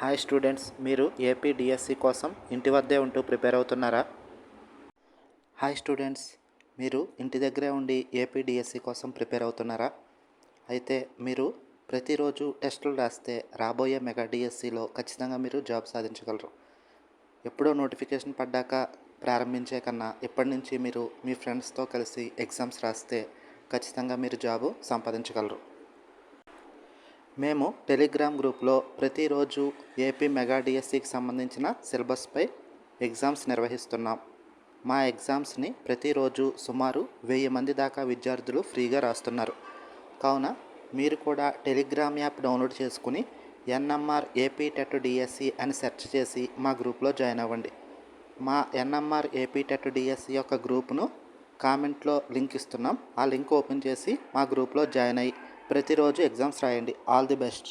Hi students, మీరు AP DSC కోసం ఇంటి వద్దే ఉంటూ ప్రిపేర్ అవుతున్నారా? హాయ్ స్టూడెంట్స్, మీరు ఇంటి దగ్గరే ఉండి ఏపీ డిఎస్సి కోసం ప్రిపేర్ అవుతున్నారా? అయితే మీరు ప్రతిరోజు టెస్టులు రాస్తే రాబోయే మెగా డిఎస్సిలో ఖచ్చితంగా మీరు జాబ్ సాధించగలరు. ఎప్పుడో నోటిఫికేషన్ పడ్డాక ప్రారంభించే కన్నా ఇప్పటి నుంచి మీరు మీ ఫ్రెండ్స్తో కలిసి ఎగ్జామ్స్ రాస్తే ఖచ్చితంగా మీరు జాబు సంపాదించగలరు. మేము టెలిగ్రామ్ గ్రూప్లో ప్రతిరోజు ఏపీ మెగా డిఎస్సికి సంబంధించిన సిలబస్పై ఎగ్జామ్స్ నిర్వహిస్తున్నాం. మా ఎగ్జామ్స్ని ప్రతిరోజు సుమారు 1000 మంది దాకా విద్యార్థులు ఫ్రీగా రాస్తున్నారు. కావున మీరు కూడా టెలిగ్రామ్ యాప్ డౌన్లోడ్ చేసుకుని ఎన్ఎంఆర్ ఏపీ టెట్ డిఎస్సి అని సెర్చ్ చేసి మా గ్రూప్లో జాయిన్ అవ్వండి. మా ఎన్ఎంఆర్ ఏపీ టెట్ డిఎస్సి యొక్క గ్రూప్ను కామెంట్లో లింక్ ఇస్తున్నాం. ఆ లింక్ ఓపెన్ చేసి మా గ్రూప్లో జాయిన్ అయ్యి ప్రతిరోజు ఎగ్జామ్స్ రాయండి. All the best.